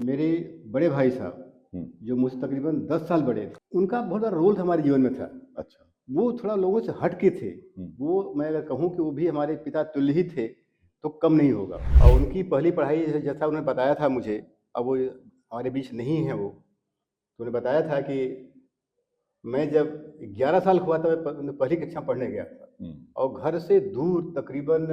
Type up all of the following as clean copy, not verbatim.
मेरे बड़े भाई साहब, जो मुझसे तकरीबन 10 साल बड़े थे, उनका बहुत बड़ा रोल हमारे जीवन में था। अच्छा। वो थोड़ा लोगों से हट के थे। वो मैं अगर कहूँ कि वो भी हमारे पिता तुल्य ही थे, तो कम नहीं होगा। और उनकी पहली पढ़ाई जैसा उन्होंने बताया था मुझे, अब वो हमारे बीच नहीं है वो, तो उन्होंने बताया था कि मैं जब 11 साल का हुआ था, मैं पहली कक्षा में पढ़ने गया था और घर से दूर तकरीबन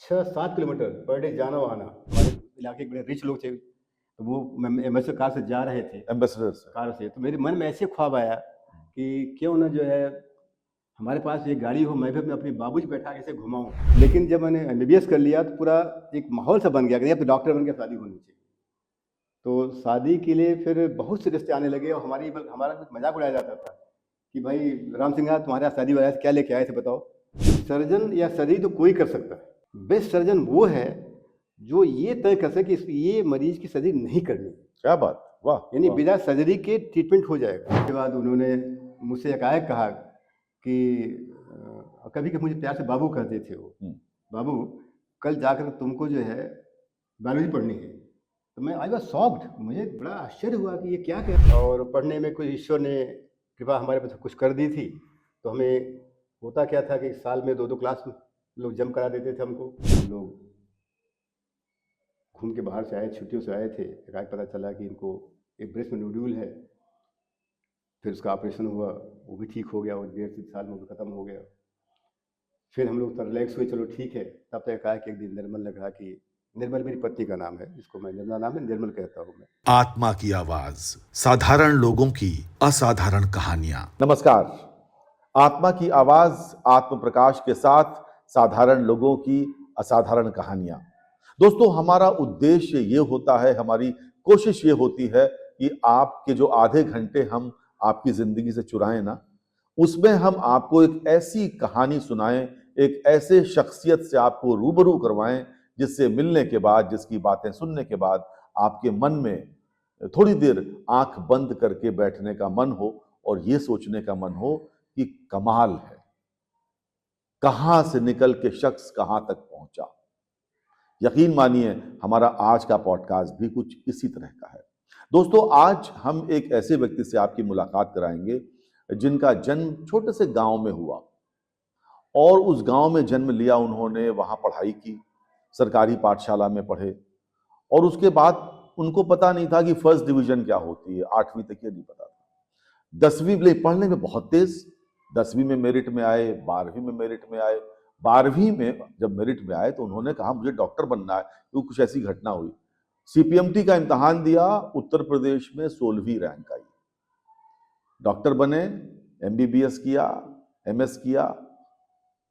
6-7 किलोमीटर पर डे जाना आना। हमारे इलाके के बड़े रिच लोग थे, तो वो एम्बेसडर कार से जा रहे थे, एम्बेसडर से। कार से, तो मेरे मन में ऐसे ख्वाब आया कि क्यों ना जो है हमारे पास ये गाड़ी हो, मैं भी अपने बाबूजी बैठा के ऐसे घुमाऊं। लेकिन जब मैंने एमबीबीएस कर लिया तो पूरा एक माहौल सा बन गया कि अब तो डॉक्टर बन के शादी होनी चाहिए। तो शादी के लिए फिर बहुत से रिश्ते आने लगे और हमारा कुछ मजाक उड़ाया जाता था कि भाई राम सिंह तुम्हारे यहाँ शादी वाला क्या लेके आए थे बताओ। सर्जन या सर्जरी तो कोई कर सकता है, बेस्ट सर्जन वो है जो ये तय कर सके कि ये मरीज की सर्जरी नहीं करनी। क्या बात, वाह। यानी बिना सर्जरी के ट्रीटमेंट हो जाएगा। उसके बाद उन्होंने मुझसे एकाएक कहा कि कभी कभी मुझे प्यार से बाबू कहते थे वो, बाबू कल जाकर तुमको जो है बायोलॉजी पढ़नी है। तो मैं आई वॉज शॉक्ड, मुझे बड़ा आश्चर्य हुआ कि ये क्या क्या। और पढ़ने में कोई ईश्वर ने कृपा हमारे पास कुछ कर दी थी। तो हमें होता क्या था कि साल में 2-2 क्लास लोग जम करा देते थे हमको। हम लोग घूम के बाहर से आए, छुट्टियों से आए थे, एकाएक पता चला कि इनको एक ब्रेस्ट में नोड्यूल है। फिर उसका ऑपरेशन हुआ, वो भी ठीक हो गया, वो 1.5 साल में ख़त्म हो गया। फिर हम लोग तो रिलैक्स हुए, चलो ठीक है। तब तक कहा कि एक दिन निर्मल ने कहा कि निर्मल मेरी पत्नी का नाम है, इसको मैं निर्मला नाम है, निर्मल कहता हूँ मैं। आत्मा की आवाज, साधारण लोगों की असाधारण कहानियां। नमस्कार। आत्मा की आवाज, आत्म प्रकाश के साथ साधारण लोगों की असाधारण कहानियां। दोस्तों, हमारा उद्देश्य ये होता है, हमारी कोशिश ये होती है कि आपके जो आधे घंटे हम आपकी जिंदगी से चुराएं ना, उसमें हम आपको एक ऐसी कहानी सुनाएं, एक ऐसे शख्सियत से आपको रूबरू करवाएं जिससे मिलने के बाद, जिसकी बातें सुनने के बाद आपके मन में थोड़ी देर आंख बंद करके बैठने का मन हो और ये सोचने का मन हो कि कमाल है, कहां से निकल के शख्स कहां तक पहुंचा। यकीन मानिए, हमारा आज का पॉडकास्ट भी कुछ इसी तरह का है। दोस्तों, आज हम एक ऐसे व्यक्ति से आपकी मुलाकात कराएंगे जिनका जन्म छोटे से गांव में हुआ और उस गांव में जन्म लिया उन्होंने, वहां पढ़ाई की, सरकारी पाठशाला में पढ़े और उसके बाद उनको पता नहीं था कि फर्स्ट डिवीजन क्या होती है। 8वीं तक ये नहीं पता था। 10वीं में पढ़ने में बहुत तेज, 10वीं में मेरिट में आए, 12वीं में मेरिट में आए। 12वीं में जब मेरिट में आए तो उन्होंने कहा मुझे डॉक्टर बनना है। तो कुछ ऐसी घटना हुई, सीपीएमटी का इम्तहान दिया, उत्तर प्रदेश में 16वीं रैंक आई। डॉक्टर बने, एमबीबीएस किया, एमएस किया,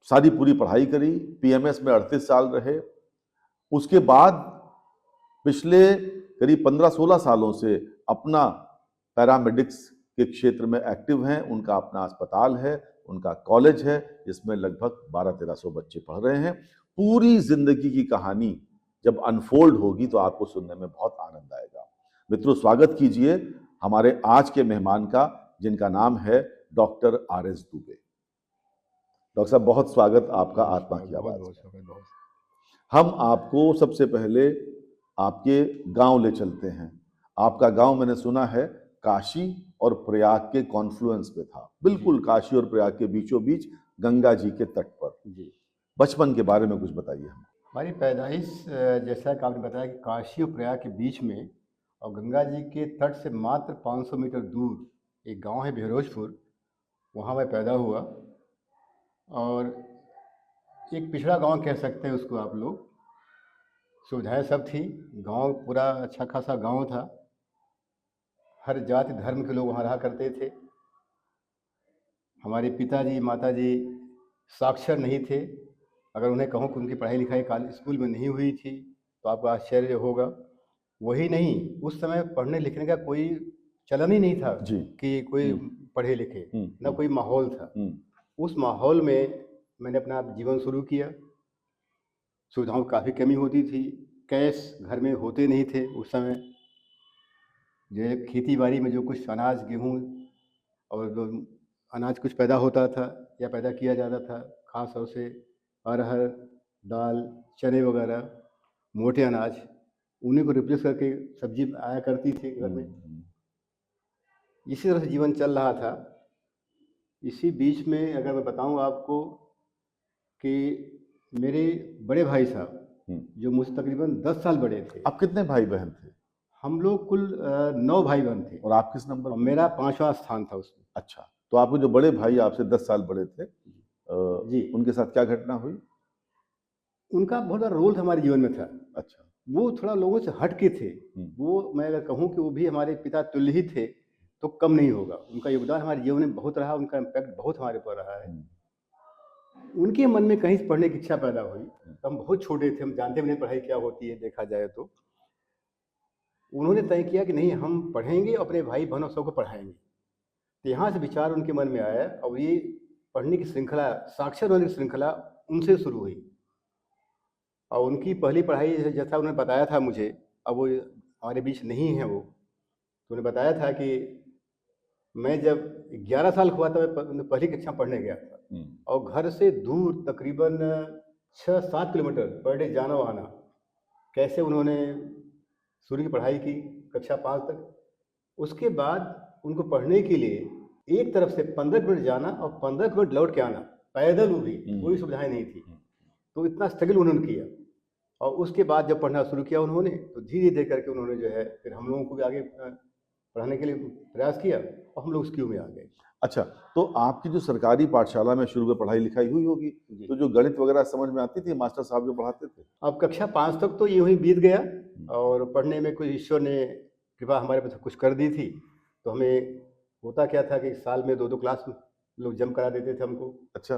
सारी पूरी पढ़ाई करी, पीएमएस में 38 साल रहे। उसके बाद पिछले करीब 15-16 सालों से अपना पैरामेडिक्स के क्षेत्र में एक्टिव हैं। उनका अपना अस्पताल है, उनका कॉलेज है जिसमें लगभग 1200-1300 बच्चे पढ़ रहे हैं। पूरी जिंदगी की कहानी जब अनफोल्ड होगी तो आपको सुनने में बहुत आनंद आएगा। मित्रों, स्वागत कीजिए हमारे आज के मेहमान का, जिनका नाम है डॉक्टर आरएस दुबे। डॉक्टर साहब, बहुत स्वागत आपका आत्मा की आवाज में। हम आपको सबसे पहले आपके गांव ले चलते हैं। आपका गांव मैंने सुना है काशी और प्रयाग के कॉन्फ्लुएंस पे था, बिल्कुल काशी और प्रयाग के बीचों बीच गंगा जी के तट पर। जी, बचपन के बारे में कुछ बताइए हमें। हमारी पैदाइश जैसा कि आपने बताया कि काशी और प्रयाग के बीच में और गंगा जी के तट से मात्र 500 मीटर दूर एक गांव है बहरोजपुर, वहाँ मैं पैदा हुआ। और एक पिछड़ा गांव कह सकते हैं उसको आप लोग। सुविधाएं सब थी, गांव पूरा अच्छा खासा गांव था, हर जाति धर्म के लोग वहाँ रहा करते थे। हमारे पिताजी माताजी साक्षर नहीं थे। अगर उन्हें कहूँ कि उनकी पढ़ाई लिखाई कॉलेज स्कूल में नहीं हुई थी तो आपको आश्चर्य होगा। वही नहीं, उस समय पढ़ने लिखने का कोई चलन ही नहीं था जी। कि कोई पढ़े लिखे, ना कोई माहौल था। उस माहौल में मैंने अपना जीवन शुरू किया। सुविधाओं की काफ़ी कमी होती थी, कैश घर में होते नहीं थे उस समय। जो खेती बाड़ी में जो कुछ अनाज गेहूँ और जो अनाज कुछ पैदा होता था या पैदा किया जाता था, खास तौर से अरहर, दाल, चने वगैरह, मोटे अनाज, उन्हीं को रिप्लेस करके सब्जी आया करती थी घर में। इसी तरह से जीवन चल रहा था। इसी बीच में अगर मैं बताऊं आपको कि मेरे बड़े भाई साहब जो मुझसे तकरीबन 10 साल बड़े थे, आप कितने भाई बहन थे? हम लोग कुल 9 भाई बहन थे और आप किस नंबर और पे? मेरा 5वां स्थान था उसमें। अच्छा, तो आपके जो बड़े भाई आपसे 10 साल बड़े थे, जी, उनके साथ क्या घटना हुई? उनका बहुत बड़ा रोल हमारे जीवन में था। अच्छा। वो थोड़ा लोगों से हट के थे। वो मैं अगर कहूँ कि वो भी हमारे पिता तुल्य ही थे तो कम नहीं होगा। उनका योगदान हमारे जीवन में बहुत रहा, उनका इम्पैक्ट बहुत हमारे ऊपर रहा है। उनके मन में कहीं से पढ़ने की इच्छा पैदा हुई। हम बहुत छोटे थे, हम जानते भी नहीं पढ़ाई क्या होती है देखा जाए तो। उन्होंने तय किया कि नहीं, हम पढ़ेंगे, अपने भाई बहनों सबको पढ़ाएंगे। तो यहाँ से विचार उनके मन में आया और ये पढ़ने की श्रृंखला, साक्षर होने की श्रृंखला उनसे शुरू हुई। और उनकी पहली पढ़ाई जैसा उन्होंने बताया था मुझे, अब वो हमारे बीच नहीं है वो, तो उन्होंने बताया था कि मैं जब 11 साल का हुआ था मैं पहली कक्षा पढ़ने गया था और घर से दूर तकरीबन 6-7 किलोमीटर पर डे जाना आना। कैसे उन्होंने शुरू की पढ़ाई की कक्षा 5 तक। उसके बाद उनको पढ़ने के लिए एक तरफ से 15 किलोमीटर जाना और 15 किलोमीटर लौट के आना, पैदल वो भी, कोई सुविधाएं नहीं थी। तो इतना स्ट्रगल उन्होंने किया और उसके बाद जब पढ़ना शुरू किया उन्होंने, तो धीरे धीरे करके उन्होंने जो है फिर हम लोगों को भी आगे पढ़ाने के लिए प्रयास किया और हम लोग उस क्यू में आ गए। अच्छा, तो आपकी जो सरकारी पाठशाला में शुरू में पढ़ाई लिखाई हुई होगी, तो जो गणित वगैरह समझ में आती थी मास्टर साहब जो पढ़ाते थे? अब कक्षा 5 तक तो यूं ही बीत गया और पढ़ने में कोई ईश्वर ने कृपा हमारे पे कुछ कर दी थी। तो हमें होता क्या था कि साल में 2-2 क्लास लोग जम करा देते थे हमको। अच्छा।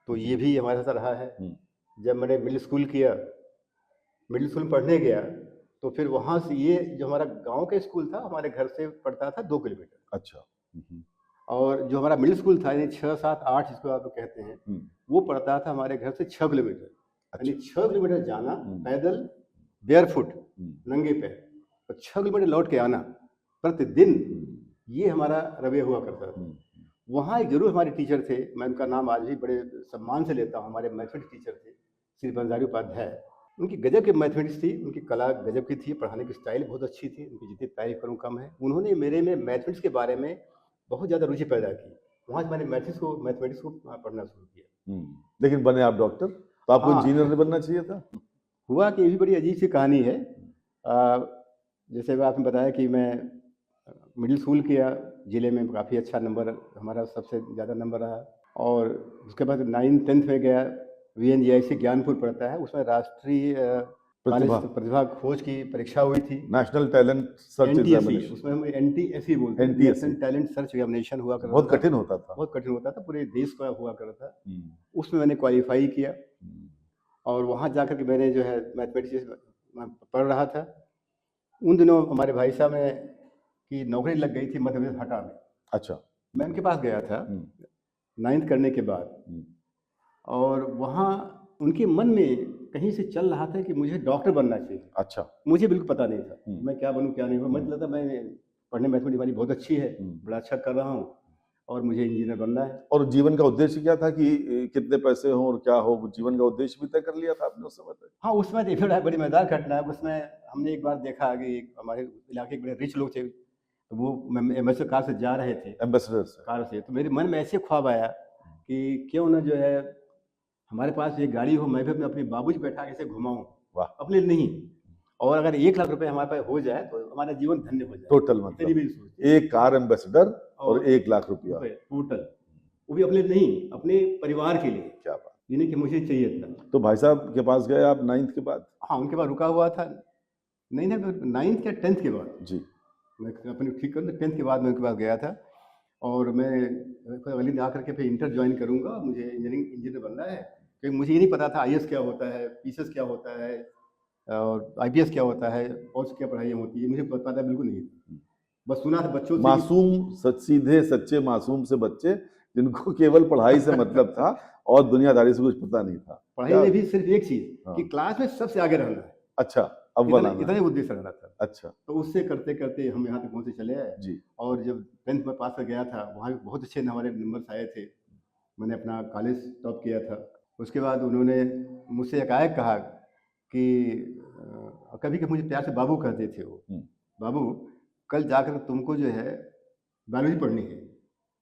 तो ये भी हमारे साथ रहा है। जब मैंने मिडिल स्कूल किया, मिडिल स्कूल में पढ़ने गया, तो फिर वहाँ से ये जो हमारा गांव का स्कूल था हमारे घर से पड़ता था 2 किलोमीटर। अच्छा। और जो हमारा मिडिल स्कूल था यानी 6, 7, 8 जिसको आप लोग कहते हैं, वो पड़ता था हमारे घर से 6 किलोमीटर। यानी 6 किलोमीटर जाना पैदल, बेयरफुट, नंगे पैर, और 6 किलोमीटर लौट के आना प्रतिदिन। ये हमारा रवैया हुआ करता था। वहाँ एक जरूर हमारे टीचर थे, मैं उनका नाम आज भी बड़े सम्मान से लेता हूँ। हमारे मैथमेटिक्स टीचर थे श्री बंजारी उपाध्याय। उनकी गजब की मैथमेटिक्स थी, उनकी कला गजब की थी, पढ़ाने की स्टाइल बहुत अच्छी थी, उनकी जितनी तारीफ करूँ कम है। उन्होंने मेरे में मैथमेटिक्स के बारे में बहुत ज़्यादा रुचि पैदा की। वहाँ से मैंने मैथमेटिक्स को पढ़ना शुरू किया। लेकिन बने आप डॉक्टर, तो आपको हाँ। इंजीनियर नहीं बनना चाहिए था? हुआ कि ये भी बड़ी अजीब सी कहानी है। जैसे आपने बताया कि मैं मिडिल स्कूल किया, जिले में काफ़ी अच्छा नंबर हमारा सबसे ज़्यादा नंबर रहा। और उसके बाद 9th 10th में गया, VNGIC ज्ञानपुर पड़ता है, उसमें राष्ट्रीय कॉलेज प्रतिभा खोज की परीक्षा हुई थी। नेशनल टैलेंट सर्च एग्जामिनेशन, उसमें हम NTSE बोलते हैं, नेशनल टैलेंट सर्च एग्जामिनेशन हुआ करता था। बहुत कठिन होता था। बहुत कठिन होता था, पूरे देश का हुआ करता था। उसमें मैंने क्वालिफाई किया और वहाँ जाकर के मैंने जो है मैथमेटिक्स पढ़ रहा था। उन दिनों हमारे भाई साहब में की नौकरी लग गई थी मध्य प्रदेश हटा में। अच्छा। मैं उनके पास गया था 9th करने के बाद, और वहाँ उनके मन में कहीं से चल रहा था कि मुझे डॉक्टर बनना चाहिए। अच्छा। मुझे बिल्कुल पता नहीं था मैं क्या बनूं क्या नहीं बनूं। मतलब था मैं पढ़ने मैथमेटिक्स वाली बहुत अच्छी है, बड़ा अच्छा कर रहा हूँ और मुझे इंजीनियर बनना है। और जीवन का उद्देश्य क्या था कि कितने पैसे हो और क्या हो? जीवन का उद्देश्य भी तय कर लिया था आपने उस समय तक? हाँ, उस समय देखिए बड़ी मजेदार घटना है। उसमें हमने एक बार देखा कि हमारे इलाके के बड़े रिच लोग थे, तो वो एम्बेसडर कार से जा रहे थे, एम्बेसडर से कार से। तो मेरे मन में ऐसे ख्वाब आया कि क्यों ना जो है हमारे पास ये गाड़ी हो, मैं भी अपने बाबूजी बैठा के इसे घुमाऊं। वाह। अपने लिए नहीं, और अगर 1 लाख रुपए हमारे पास हो जाए तो हमारा जीवन धन्य हो जाए। टोटल तेरी भी मतलब सोच, एक कार एम्बेसडर और 1 लाख रुपया टोटल, वो भी अपने लिए नहीं, अपने परिवार के लिए। क्या बात। ये नहीं कि मुझे चाहिए था। तो भाई साहब के पास गए आप 9th के बाद? हाँ, उनके बाद रुका हुआ था। नहीं 9th या 10th के बाद जी। मैं अपनी ठीक कर 10th के बाद मैं उनके पास गया था। और मैं अगले दिन आकर के फिर इंटर ज्वाइन करूंगा, मुझे इंजीनियर बनना है। क्योंकि मुझे ये नहीं पता था IAS क्या होता है, PCS क्या होता है और IPS क्या होता है और क्या पढ़ाइयाँ होती है, मुझे पता बिल्कुल नहीं था। बस सुना था बच्चों से। मासूम सीधे सच्चे मासूम से बच्चे जिनको केवल पढ़ाई से मतलब था और दुनियादारी से कुछ पता नहीं था। पढ़ाई में भी सिर्फ एक चीज कि क्लास में सबसे आगे रहना है। अच्छा, अव्वल आना। इतना ही उद्देश्य रहना था। अच्छा। तो उससे करते करते हम यहाँ तक पहुँचे चले आए जी। और जब 10th में पास कर गया था, वहाँ भी बहुत अच्छे हमारे नंबर्स आए थे। मैंने अपना कॉलेज टॉप किया था। उसके बाद उन्होंने मुझसे एकाएक कहा कि कभी कभी मुझे प्यार से बाबू कहते थे वो। बाबू, कल जाकर तुमको जो है बायोलॉजी पढ़नी है।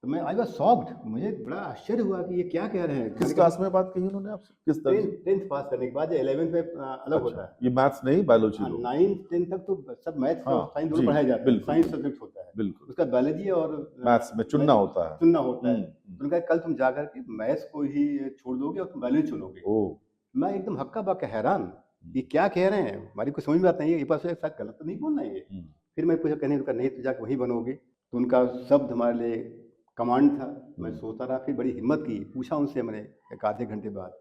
तो मैं आई वाज शॉक्ड, मुझे बड़ा आश्चर्य हुआ कि ये क्या कह रहे हैं। किस क्लास में बात कही उन्होंने आपसे, किस तरह? 10th पास करने के बाद 11th में अलग होता है। ये मैथ्स नहीं, बायोलॉजी हाँ, लो। 9th 10th तक तो सब मैथ्स और हाँ, साइंस दोनों जी, पढ़ाए जाते हैं, बिल्कुल, साइंस सब्जेक्ट होता है। बिल्कुल। उसका बायोलॉजी और मैथ्स में चुनना होता है। चुनना होता है। हम्म, उनका कल तुम जाकर के मैथ्स को ही छोड़ दोगे और तुम बायोलॉजी चुनोगे। ओ, मैं एकदम हक्का बक्का हैरान, ये क्या कह रहे हैं, हमारी कुछ समझ में आता नहीं है, ये पास एक साथ गलत तो नहीं बोलना है ये। फिर मैं पूछा, कहने उनका नहीं, तो जाकर वही बनोगे। तो उनका शब्द हमारे लिए कमांड था। मैं सोचता रहा, फिर बड़ी हिम्मत की, पूछा उनसे मैंने एक आधे घंटे बाद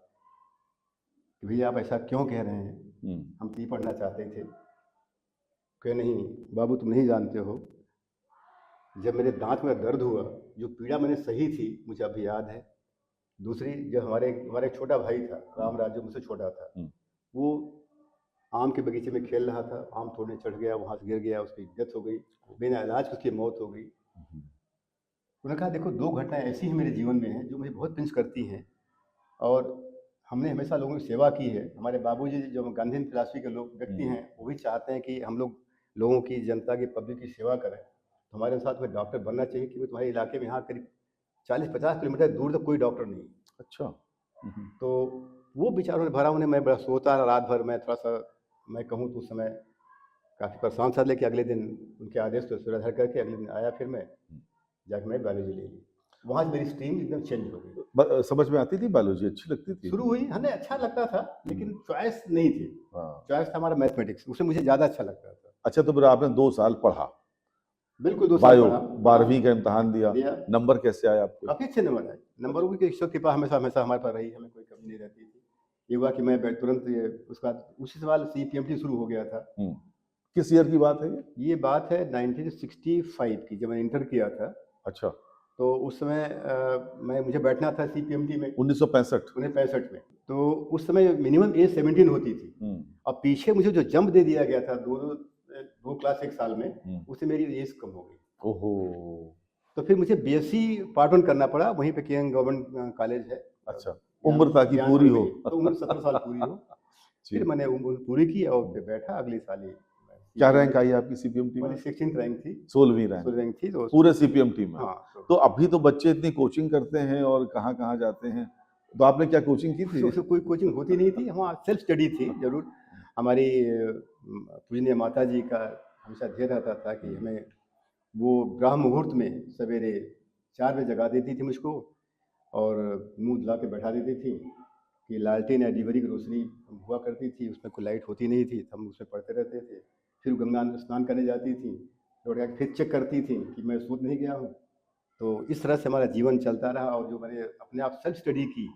कि भैया आप ऐसा क्यों कह रहे हैं, हम तो ये पढ़ना चाहते थे। कहे नहीं बाबू, तुम नहीं जानते हो, जब मेरे दांत में दर्द हुआ, जो पीड़ा मैंने सही थी मुझे अभी याद है। दूसरी, जब हमारे एक छोटा भाई था रामराज, जो मुझसे छोटा था, वो आम के बगीचे में खेल रहा था, आम तोड़ने चढ़ गया, वहाँ से गिर गया, उसकी डेथ हो गई, बिना इलाज उसकी मौत हो गई। उन्होंने कहा देखो, 2 घटनाएं ऐसी ही मेरे जीवन में हैं जो मुझे बहुत पिंच करती हैं, और हमने हमेशा लोगों की सेवा की है। हमारे बाबूजी जो गांधीयन फिलासफी के लोग व्यक्ति हैं, वो भी चाहते हैं कि हम लोग लोगों की, जनता की, पब्लिक की सेवा करें। तो हमारे साथ में डॉक्टर बनना चाहिए, क्योंकि तुम्हारे इलाके में यहाँ करीब 40-50 किलोमीटर दूर तक कोई डॉक्टर नहीं। अच्छा। तो वो विचारों ने भरा उन्हें। मैं बड़ा सोता रहा रात भर। मैं थोड़ा सा, मैं कहूँ तो उस समय काफ़ी परेशान था, लेकिन अगले दिन उनके आदेश को सिराधर करके अगले दिन आया, फिर मैं जाकर मैं बायोलॉजी ले ली। वहाँ से मेरी स्ट्रीम एकदम चेंज हो गई। समझ में आती थी बायोलॉजी, अच्छी लगती थी? शुरू हुई, हमें अच्छा लगता था, लेकिन चॉइस नहीं थी। चॉइस था हमारा मैथमेटिक्स, उससे मुझे ज़्यादा अच्छा लगता था। अच्छा, तो फिर आपने 2 साल पढ़ा? बिल्कुल, 2 साल बायो, पढ़ा। 12वीं का इम्तिहान दिया, नंबर कैसे आए आपके? काफ़ी अच्छे नंबर आए। नंबरों की ईश्वर कृपा हमेशा हमेशा हमारे पास रही, हमें कोई कमी नहीं रहती थी। ये हुआ कि मैं तुरंत उसके बाद उसी साल CPMT शुरू हो गया था। किस ईयर की बात है ये? ये बात है 1965 की, जब मैंने इंटर किया था। अच्छा। तो उस समय मुझे बैठना था CPMT में 1965 में। तो उस समय मिनिमम एज 17 होती थी, और पीछे मुझे जो जंप दे दिया गया था 2 क्लास एक साल में, उससे मेरी एज कम हो गई। ओहो। तो फिर मुझे BSc पार्ट 1 करना पड़ा, वहीं पे KN गवर्नमेंट कॉलेज है। अच्छा, उम्र ताकि पूरी हो। तो उम्र 17 साल पूरी हो। फिर मैंने उम्र पूरी की और फिर बैठा अगले साल ही। क्या रैंक आई आपकी CPMT में? 16th रैंक थी। 16वीं रैंक थी तो पूरे CPMT में। हाँ। तो अभी तो बच्चे इतनी कोचिंग करते हैं और कहाँ कहाँ जाते हैं, तो आपने क्या कोचिंग की थी? कोई कोचिंग होती नहीं थी, वहाँ सेल्फ स्टडी थी। जरूर हमारी पूजनीय माता जी का हमेशा ध्येय रहता था कि हमें वो ब्रह्म मुहूर्त में सवेरे 4 बजे जगा देती थी मुझको, और मुंह धुला के बैठा देती थी कि लालटेन या डिबरी की रोशनी हुआ करती थी, उसमें कोई लाइट होती नहीं थी, हम उसमें पढ़ते रहते थे। फिर गंगा स्नान करने जाती थी, लौट के फिर चेक करती थी कि मैं सूत नहीं गया हूँ। तो इस तरह से हमारा जीवन चलता रहा, और जो मैंने अपने आप सेल्फ स्टडी की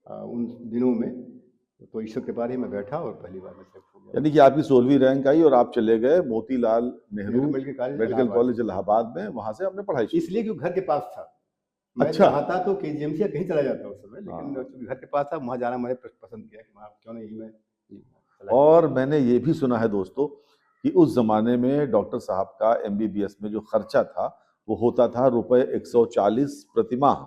उन दिनों में, तो ईश्वर के बारे में बैठा और पहली बार में सेलेक्ट हो गया। यानी कि आपकी 16वीं रैंक आई और आप चले गए मोतीलाल नेहरू मेडिकल कॉलेज इलाहाबाद में, वहां से आपने पढ़ाई शुरू? इसलिए कि घर के पास था। मैं अच्छा। चाहता तो KGMC या कहीं चला जाता उस समय, लेकिन चूंकि घर के पास था, वहाँ जाना मैंने पसंद किया कि वहाँ क्यों नहीं मैं। और मैंने ये भी सुना है दोस्तों कि उस जमाने में डॉक्टर साहब का MBBS में जो खर्चा था वो होता था ₹140 प्रति माह,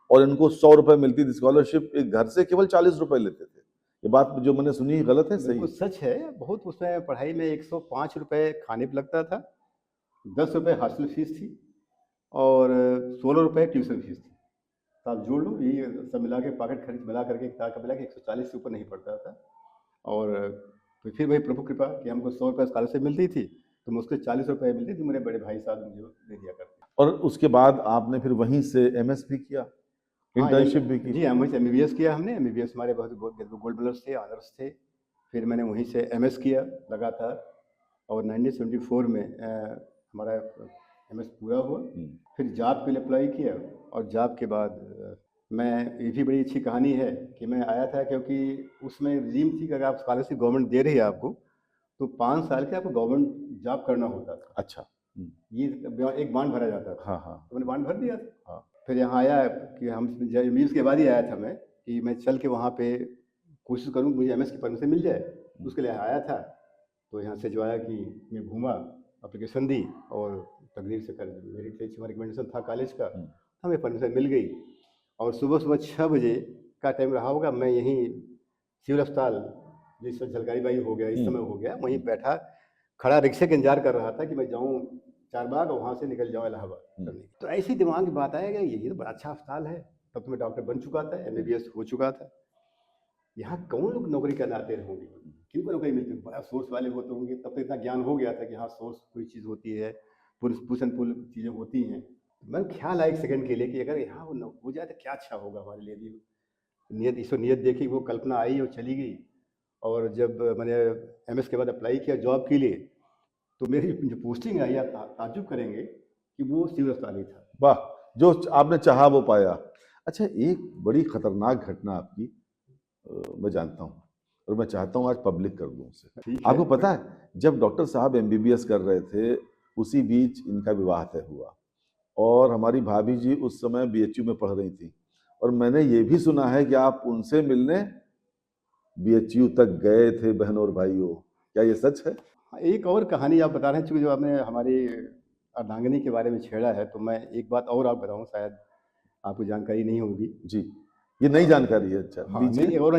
और इनको 100 रुपए मिलती थी स्कॉलरशिप। एक घर से केवल 40 रुपए लेते थे। ये बात जो मैंने सुनी गलत है, सही? सच है। बहुत उसमें पढ़ाई में 105 रुपए खाने पर लगता था, 10 रुपए हॉस्टल फीस थी, और 16 रुपए ट्यूशन फीस थी। तो आप जोड़ लो, ये सब मिला के पॉकेट खर्च मिला करके मिला के 140 से ऊपर नहीं पड़ता था। और तो फिर वही प्रभु कृपा कि हमको 100 रुपये स्कॉलरशिप मिलती थी, तो मुझको 40 रुपये मिलती थी, मेरे बड़े भाई साहब मुझे दे दिया करते। और उसके बाद आपने फिर वहीं से MS भी किया, इंटर्नशिप भी की? जी हाँ, वहीं से MBBS किया हमने। MBBS हमारे बहुत गोल्ड मेडल्स थे, ऑनर्स थे। फिर मैंने वहीं से MS किया लगातार, और 1974 में हमारा MS पूरा हुआ। फिर जॉब के लिए अप्लाई किया, और जॉब के बाद मैं, ये भी बड़ी अच्छी कहानी है कि मैं आया था, क्योंकि उसमें रिजीम थी कि अगर आप स्कॉलरशिप गवर्नमेंट दे रही है आपको, तो 5 साल के आपको गवर्नमेंट जॉब करना होता था। अच्छा। ये एक बॉन्ड भरा जाता था। हाँ। तो मैंने बॉन्ड भर दिया था। हाँ। फिर यहाँ आया कि हम MBBS के बाद ही आया था मैं, कि मैं चल के वहाँ पे कोशिश करूँ मुझे MS की परमिशन मिल जाए। उसके लिए आया था। तो यहाँ से जो आया कि मैं घूमा, एप्लीकेशन दी, और तकदीर से कर मेरिट लिस्ट में रिकमेंडेशन था कॉलेज का, हमें परमिशन मिल गई। और सुबह 6 बजे का टाइम रहा होगा, मैं यहीं सिविल अस्पताल जिस समय झलकारी बाई हो गया, इस समय हो गया, वहीं बैठा खड़ा रिक्शे का इंतजार कर रहा था कि मैं जाऊँ चारबाग और वहाँ से निकल जाऊँ इलाहाबाद करने। तो ऐसे ही दिमाग में बात आया कि ये तो बड़ा अच्छा अस्पताल है। तब तो मैं डॉक्टर बन चुका था, एमबीबीएस हो चुका था। यहाँ कौन लोग नौकरी करने आते होंगे, किनको नौकरी मिलती है, बड़ा सोर्स वाले होते होंगे। तब तो इतना ज्ञान हो गया था कि हाँ सोर्स कोई चीज़ होती है, पुश एंड पुल चीज़ें होती हैं। मैं ख्याल आया एक सेकंड के लिए कि अगर यहाँ वो हो जाए तो क्या अच्छा होगा हमारे लिए भी। नियत ईश्वर नियत देखी, वो कल्पना आई और चली गई। और जब मैंने एमएस के बाद अप्लाई किया जॉब के लिए, तो मेरी जो पोस्टिंग आई, आप ताज्जुब करेंगे कि वो सिविल अस्पताल ही था। वाह, जो आपने चाहा वो पाया। अच्छा, एक बड़ी खतरनाक घटना आपकी मैं जानता हूँ और मैं चाहता हूँ आज पब्लिक कर दूँ उसे। ठीक है। आपको पता है, जब डॉक्टर साहब एमबीबीएस कर रहे थे, उसी बीच इनका विवाह तय हुआ और हमारी भाभी जी उस समय बीएचयू में पढ़ रही थी। और मैंने ये भी सुना है कि आप उनसे मिलने बीएचयू तक गए थे, बहन और भाइयों। क्या ये सच है? एक और कहानी आप बता रहे हैं, चूंकि जो आपने हमारी अर्धांगिनी के बारे में छेड़ा है, तो मैं एक बात और आप बताऊं, शायद आपको जानकारी नहीं होगी। जी, ये नई जानकारी है। अच्छा, हाँ, दीजिए। नहीं, और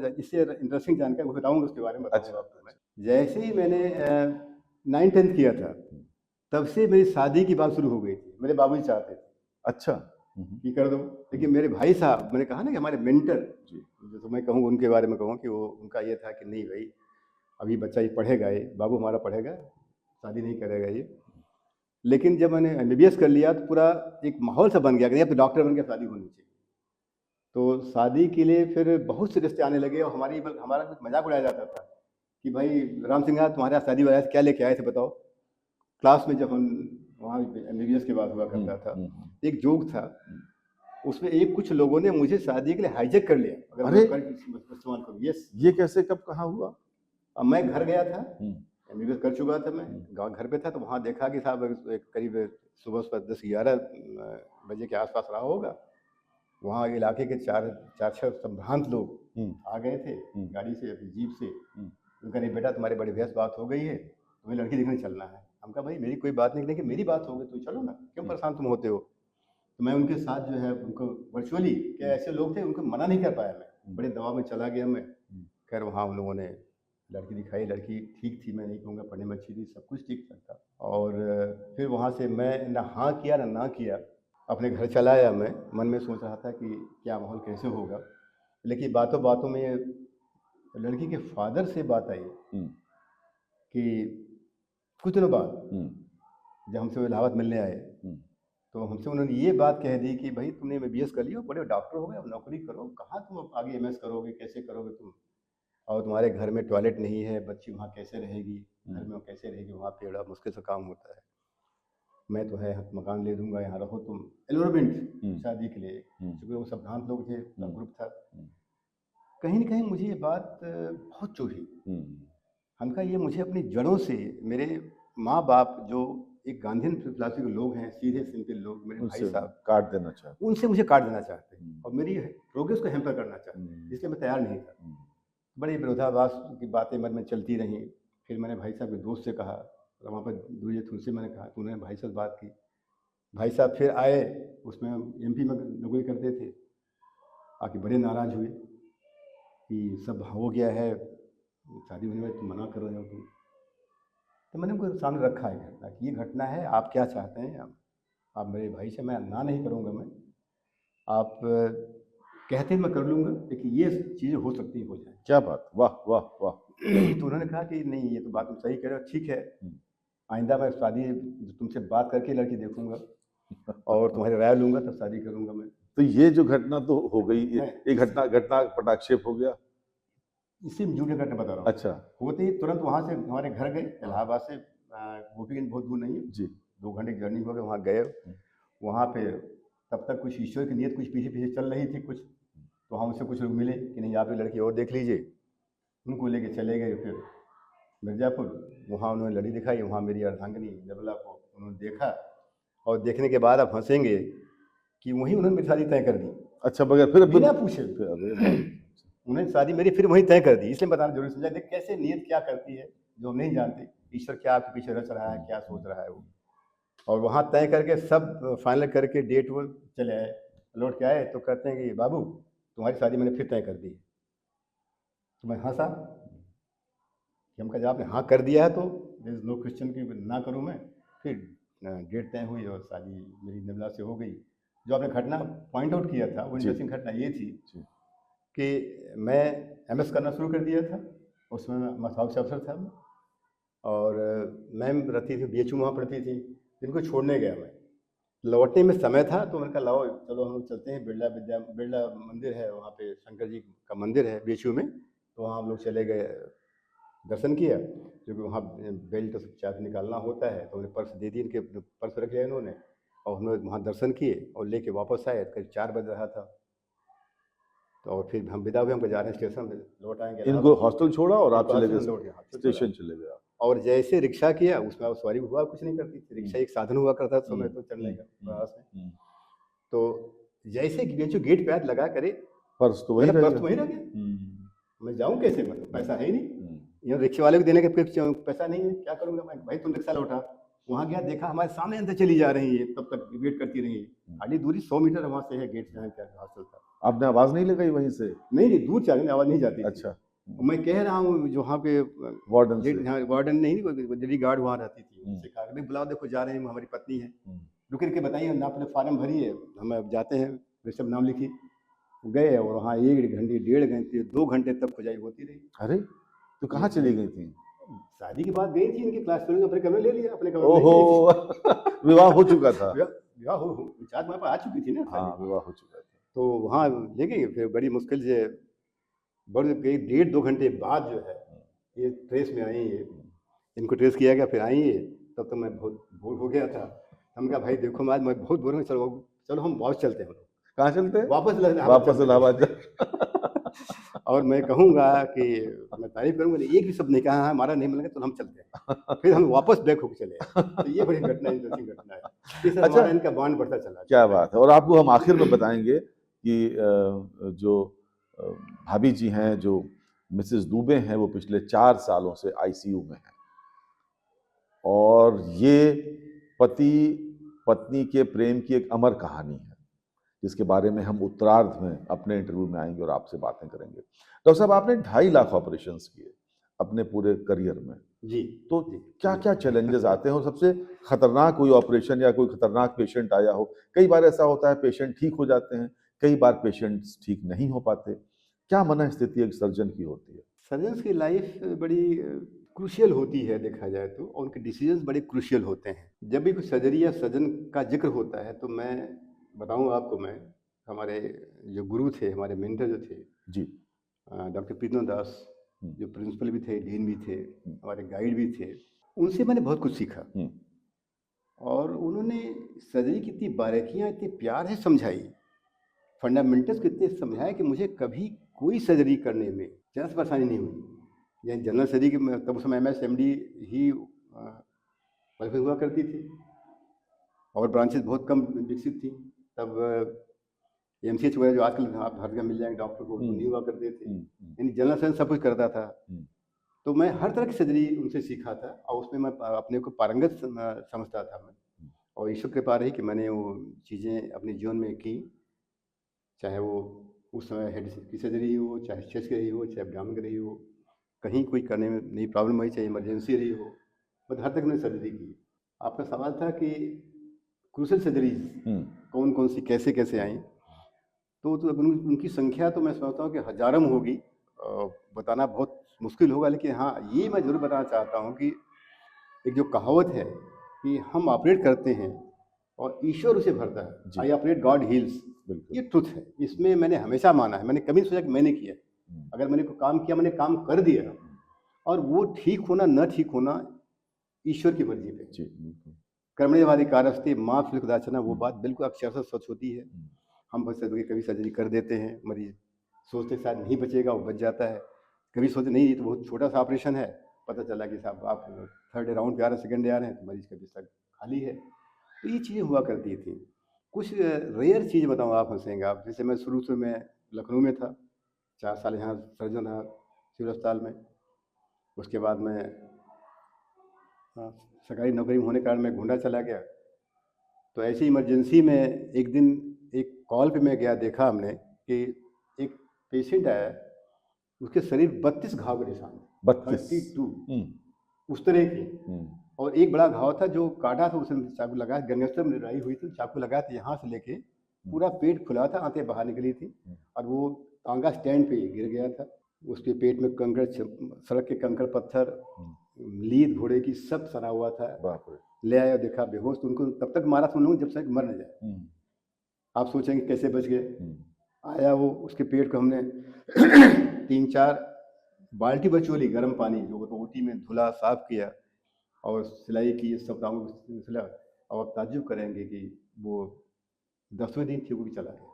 इससे इंटरेस्टिंग जानकारी वो बताऊंगा, उसके बारे में बताऊंगा अच्छा, आपको मैं। जैसे ही मैंने 9th-10th किया था, तब से मेरी शादी की बात शुरू हो गई थी। मेरे बाबूजी चाहते थे अच्छा। कि कर दो, लेकिन मेरे भाई साहब, मैंने कहा ना कि हमारे मेंटर जी, जो मैं कहूँ उनके बारे में कहूँ कि वो उनका ये था कि नहीं भाई, अभी बच्चा ये पढ़ेगा, ये बाबू हमारा पढ़ेगा, शादी नहीं करेगा ये। लेकिन जब मैंने एमबीबीएस कर लिया तो पूरा एक माहौल सा बन गया कि अब तो डॉक्टर बन के शादी होनी चाहिए। तो शादी के लिए फिर बहुत से रिश्ते आने लगे और हमारा कुछ मजाक उड़ाया जाता था कि भाई राम सिंह तुम्हारे यहाँ शादी वाला क्या लेके आए थे बताओ। क्लास में जब हम वहाँ एमबीबीएस के बाद हुआ करता था, एक जोक था उसमें, एक कुछ लोगों ने मुझे शादी के लिए हाईजैक कर लिया। अगर अरे! मैं इस्तेमाल करूँ, यस। ये कैसे, कब, कहाँ हुआ? अब मैं घर गया था, एमबीबीएस कर चुका था, मैं गाँव घर पे था, तो वहाँ देखा कि साहब करीब सुबह 10-11 बजे के आसपास रहा होगा। वहाँ इलाके के 4-6 संभ्रांत लोग आ गए थे गाड़ी से, अपनी जीप से। उनका, नहीं बेटा तुम्हारी बड़ी बहस बात हो गई है, तुम्हें लड़की देखने चलना है। हम कहा भाई मेरी कोई बात नहीं, लेकिन मेरी बात हो गई तो चलो ना, क्यों परेशान तुम होते हो। तो मैं उनके साथ जो है उनको वर्चुअली, क्या ऐसे लोग थे उनको मना नहीं कर पाया, मैं बड़े दबाव में चला गया मैं। खैर वहाँ उन लोगों ने लड़की दिखाई, लड़की ठीक थी, मैं नहीं कहूँगा पढ़ने में अच्छी थी, सब कुछ ठीक ठाक था। और फिर वहाँ से मैं ना हाँ किया ना किया, अपने घर चला आया। मैं मन में सोच रहा था कि क्या माहौल कैसे होगा, लेकिन बातों बातों में लड़की के फादर से बात आई कि कुछ दिनों बाद जब हमसे वो इलाहाबाद मिलने आए, तो हमसे उन्होंने ये बात कह दी कि भाई तुमने एमबीबीएस कर लिया, बड़े डॉक्टर हो गए, अब नौकरी करो, कहाँ तुम अब आगे एमएस करोगे, कैसे करोगे तुम, और तुम्हारे घर में टॉयलेट नहीं है, बच्ची वहाँ कैसे रहेगी, घर में कैसे रहेगी, वहाँ पे बड़ा मुश्किल से काम होता है। मैं तो है मकान ले दूंगा, यहाँ रहो तुम, एलोरमेंट शादी के लिए, क्योंकि वो संभ्रांत लोग थे, ग्रुप था। कहीं ना कहीं मुझे ये बात बहुत चुभी। हम कहा ये मुझे अपनी जड़ों से, मेरे माँ बाप जो एक गांधीयन फिलॉसफी के लोग हैं, सीधे सिंपल लोग, मेरे भाई साहब काट देना चाहते, उनसे मुझे काट देना चाहते हैं और मेरी प्रोग्रेस को हैम्पर करना चाहते हैं, इसलिए मैं तैयार नहीं था। बड़ी विरोधाभास की बातें मन में चलती रहीं। फिर मैंने भाई साहब के दोस्त से कहा, वहाँ पर दूरी तुमसे मैंने कहा, तो उन्होंने भाई साहब बात की। भाई साहब फिर आए, उसमें एमपी में नौकरी करते थे, आके बड़े नाराज़ हुए कि सब हो गया है, शादी होने में तुम मना कर रहे हो तुम। तो मैंने उनको सामने रखा है घटना कि ये घटना है, आप क्या चाहते हैं, आप मेरे भाई से, मैं ना नहीं करूँगा, मैं आप कहते हैं मैं कर लूँगा, लेकिन ये चीज़ें हो सकती हो जाए। क्या बात, वाह वाह वाह। तो उन्होंने कहा कि नहीं ये तो बात तुम सही कह रहे हो, ठीक है, आइंदा मैं शादी तुमसे बात करके लड़की देखूंगा और तुम्हारी राय लूंगा, तब शादी करूंगा मैं। तो ये जो घटना तो हो गई, ये घटना पटाक्षेप हो गया। इसी में जुड़े घटना बता रहा हूँ। अच्छा। होते ही तुरंत वहाँ से हमारे घर गए, इलाहाबाद से गोपीगंज बहुत दूर नहीं है जी, 2 घंटे की जर्नी हो गई। वहाँ गए, वहाँ पे तब तक कुछ ईश्वर की नियत कुछ पीछे पीछे चल रही थी कुछ, तो हमसे कुछ लोग मिले कि नहीं आप लड़की और देख लीजिए, उनको लेके चले गए फिर मिर्ज़ापुर। वहाँ उन्होंने लड़की दिखाई, वहाँ मेरी अर्धांगिनी निर्मला को उन्होंने देखा, और देखने के बाद आप हंसेंगे कि वहीं उन्होंने मेरी शादी तय कर दी। अच्छा, बगैर फिर बिना पूछे उन्होंने शादी मेरी फिर वहीं तय कर दी। इसलिए बताना जरूरी समझा, देख कैसे नियत क्या करती है जो हम नहीं जानते, ईश्वर क्या आपके पीछे रच रहा है, क्या सोच रहा है वो। और वहाँ तय करके सब फाइनल करके डेट वो चले आए, लौट के आए तो कहते हैं कि बाबू तुम्हारी शादी मैंने फिर तय कर दी। तो मैं हंसा, कि हम कहा जब आपने हाँ कर दिया है तो देयर इज नो क्वेश्चन कि ना करूँ मैं। फिर डेट तय हुई और शादी मेरी निर्मला से हो गई। जो आपने घटना पॉइंट आउट किया था वो जी। इंटरेस्टिंग घटना ये थी जी। कि मैं एमएस करना शुरू कर दिया था, उसमें मैं मसाउस से अफसर था मैं, और मैम रहती थी बीएचयू वहाँ पढ़ती थी, जिनको छोड़ने गया मैं। लौटने में समय था तो मैंने कहा लाओ चलो हम लोग चलते हैं, बिरला मंदिर है वहाँ पे, शंकर जी का मंदिर है बीएचयू में, तो वहाँ हम लोग चले गए, दर्शन किया, क्योंकि वहाँ बेल्ट सब चाबी निकालना होता है, तो उन्हें पर्स दे दी, इनके पर्स रख लिया इन्होंने, और हम लोग वहाँ दर्शन किए और लेके वापस आए, करीब 4 बज रहा था। तो और फिर हम विदा हुए, हमको जा रहे हैं स्टेशन पे, लौट आएंगे इनको इलाहाबाद। हॉस्टल छोड़ा और आप इनको चले हॉस्टल गए लौट गए, हॉस्टल स्टेशन छोड़ा। चले गए आप। और जैसे रिक्शा किया, उसमें अब सवारी हुआ कुछ नहीं करती थी, रिक्शा एक साधन हुआ करता था समय तो चढ़ने का प्रयास में। तो जैसे बीएचयू गेट पे हाथ लगा करे, पर्स तो वही मेरा रह पर्स गया। तो वहीं रह गया। मैं जाऊँ कैसे, मतलब पैसा है ही नहीं, यहाँ रिक्शे वाले को देने का पैसा नहीं है, क्या करूँगा मैं? भाई तुम रिक्शा लौटा। वहाँ गया, देखा हमारे सामने अंदर चली जा रही है, तब तक वेट करती रही। आधी दूरी 100 मीटर वहाँ से है, गेट से क्या हॉस्टल था। आपने आवाज नहीं लगाई वहीं से? नहीं, दूर चलने आवाज़ नहीं जाती थी। अच्छा। मैं कह रहा हूँ जो वहाँ पे वार्डन से? वार्डन नहीं, लेडी गार्ड वहाँ रहती थी, उनसे कहा भाई बुलाओ, देखो जा रहे हैं, हमारी पत्नी है, रुक के बताइए ना, आपने फार्म भरी है, हम अब जाते हैं, ऋषभ नाम लिखी। गए और वहाँ 1 घंटे 1.5 घंटे 2 घंटे तक खुदाई होती रही। अरे तो कहाँ चली गई थी? शादी के बाद गई थी, इनकी क्लास फेलो, अपने कमरे ले लिया, अपने कमरे ओहो विवाह हो चुका था? विवाह हो विचार मेरे पास आ चुकी थी ना। हाँ, विवाह हो चुका था। तो वहाँ ले गई, फिर बड़ी मुश्किल से बड़ी गई, 1.5-2 घंटे बाद जो है ये ट्रेस में आई है, इनको ट्रेस किया गया, फिर आई है। तब तो मैं बहुत बोर हो गया था। हम कहा भाई देखो आज मैं बहुत बोर हूँ, चलो चलो हम वापस चलते हैं। कहाँ चलते हैं? वापस वापस इलाहाबाद। और मैं कहूँगा कि मैं तारीफ करूँगा, एक भी शब्द नहीं कहा, हमारा नहीं मिलेगा तो हम चलते हैं। फिर हम वापस बैक होकर चले। तो ये बड़ी घटना, इंटरेस्टिंग घटना है। इस अच्छा, इनका बॉन्ड बढ़ता चला। क्या बात है। और आपको हम आखिर में बताएंगे कि जो भाभी जी हैं, जो मिसेस दुबे हैं, वो पिछले 4 सालों से आईसीयू में हैं, और ये पति पत्नी के प्रेम की एक अमर कहानी है, जिसके बारे में हम उत्तरार्ध में अपने इंटरव्यू में आएंगे और आपसे बातें करेंगे। डॉक्टर साहब, आपने 2.5 लाख ऑपरेशंस किए अपने पूरे करियर में। जी। तो क्या क्या चैलेंजेस आते हैं, और सबसे खतरनाक कोई ऑपरेशन या कोई खतरनाक पेशेंट आया हो? कई बार ऐसा होता है पेशेंट ठीक हो जाते हैं, कई बार पेशेंट्स ठीक नहीं हो पाते। क्या मन स्थिति एक सर्जन की होती है? सर्जन्स की लाइफ बड़ी क्रूशियल होती है देखा जाए तो, और उनके डिसीजंस बड़े क्रूशियल होते हैं। जब भी कोई सर्जरी या सर्जन का जिक्र होता है तो मैं बताऊं आपको, मैं हमारे जो गुरु थे, हमारे मेंटर जो थे जी, डॉक्टर प्रीतम दास, जो प्रिंसिपल भी थे, डीन भी थे, हमारे गाइड भी थे, उनसे मैंने बहुत कुछ सीखा। और उन्होंने सर्जरी की इतनी बारीकियाँ, इतनी प्यार से समझाई, फंडामेंटल्स कितने समझाए कि मुझे कभी कोई सर्जरी करने में ज़रा सी परेशानी नहीं हुई। यानी जनरल सर्जरी की तब उस समय MS MD ही प्रेफर हुआ करती थी, और ब्रांचेस बहुत कम विकसित थी तब। MCH वगैरह जो आजकल आप हर जगह मिल जाएंगे डॉक्टर को, नहीं हुआ करते थे। यानी जनरल सर्जन सब कुछ करता था। तो मैं हर तरह की सर्जरी उनसे सीखा था, और उसमें मैं अपने को पारंगत समझता था मैं। और ईश्वर कृपा रही कि मैंने वो चीज़ें अपने जीवन में की, चाहे वो उस समय हेड की सर्जरी हो, चाहे चेस्ट की रही हो, चाहे एब्डोमेन की रही हो, कहीं कोई करने में नई प्रॉब्लम आई, चाहे इमरजेंसी रही हो, मतलब हर तक मैंने सर्जरी की। आपका सवाल था कि क्रूशियल सर्जरीज कौन कौन सी कैसे कैसे आई, तो उनकी संख्या तो मैं समझता हूँ कि हजारों में होगी, बताना बहुत मुश्किल होगा। लेकिन हाँ, ये मैं ज़रूर बताना चाहता हूँ कि एक जो कहावत है कि हम ऑपरेट करते हैं और ईश्वर उसे भरता है, आई ऑपरेट गॉड हील्स, ये ट्रुथ है। इसमें मैंने हमेशा माना है, मैंने कभी सोचा कि मैंने किया। अगर मैंने कोई काम किया, मैंने काम कर दिया, और वो ठीक होना न ठीक होना ईश्वर की मर्जी पे। कर्मण्येवाधिकारस्ते मां फल कदाचन, वो बात बिल्कुल अक्षरशः सच होती है। हम बस कभी सर्जरी कर देते हैं, मरीज सोचते शायद नहीं बचेगा, वो बच जाता है। कभी सोचते नहीं ये तो बहुत छोटा सा ऑपरेशन है, पता चला कि साहब आप 3rd राउंड पे आ रहे हैं, 2nd डे आ रहे हैं, तो मरीज का बिस्तर खाली है। तो ये चीज़ें हुआ करती थी। कुछ रेयर चीज़ बताऊँ, आप हंसेंगे आप, जैसे मैं शुरू से मैं लखनऊ में था, 4 साल यहाँ सर्जन रहा सिविल अस्पताल में। उसके बाद मैं सरकारी नौकरी में होने के कारण मैं गोंडा चला गया। तो ऐसी इमरजेंसी में एक दिन एक कॉल पे मैं गया, देखा हमने कि एक पेशेंट आया, उसके शरीर 32 घाव के निशान 32। 32 उस तरह की। और एक बड़ा घाव था जो काटा था, उसने चाकू लगाया, गंगस्तर में लड़ाई हुई थी, चाकू लगाया था यहाँ से लेके पूरा पेट खुला था, आंतें बाहर निकली थी और वो तांगा स्टैंड पे गिर गया था। उसके पेट में कंकड़, सड़क के कंकड़ पत्थर, लीद घोड़े की सब सना हुआ था। बाप रे। ले आया, देखा बेहोश, तो उनको तब तक मारा था उन लोगों ने जब तक मर न जाए। आप सोचेंगे कैसे बच गए। आया वो, उसके पेट को हमने 3-4 बाल्टी बचोली गर्म पानी जो ओटी में धुला, साफ किया और सिलाई की, सब टांगों को सिला। और आप ताज्जुब करेंगे कि वो 10वें दिन ठीक होकर चला गया।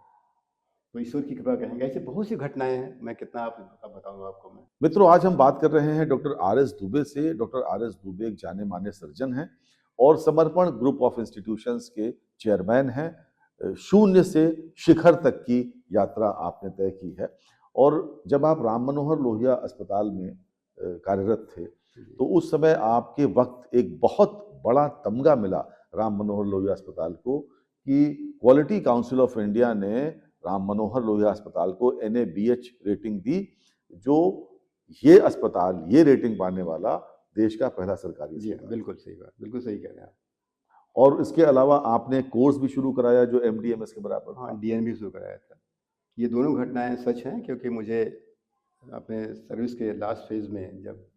तो ईश्वर की कृपा कहेंगे। ऐसे बहुत सी घटनाएं हैं, मैं कितना आप बताऊंगा आपको मैं। मित्रों, आज हम बात कर रहे हैं डॉक्टर आर.एस. दुबे से। Doctor R S. दुबे एक जाने माने सर्जन हैं और समर्पण ग्रुप ऑफ इंस्टीट्यूशंस के चेयरमैन हैं। शून्य से शिखर तक की यात्रा आपने तय की है। और जब आप राम मनोहर लोहिया अस्पताल में कार्यरत थे तो उस समय आपके वक्त एक बहुत बड़ा तमगा मिला राम मनोहर लोहिया अस्पताल को कि क्वालिटी काउंसिल ऑफ इंडिया ने राम मनोहर लोहिया अस्पताल को NABH रेटिंग दी, जो ये अस्पताल, ये रेटिंग पाने वाला देश का पहला सरकारी जी अस्पताल। बिल्कुल सही बात, बिल्कुल सही कह रहे हैं आप। और इसके अलावा आपने कोर्स भी शुरू कराया जो MDMS के बराबर था। हाँ, DN भी शुरू कराया था। ये दोनों घटनाएं सच हैं, क्योंकि मुझे अपने सर्विस के लास्ट फेज में जब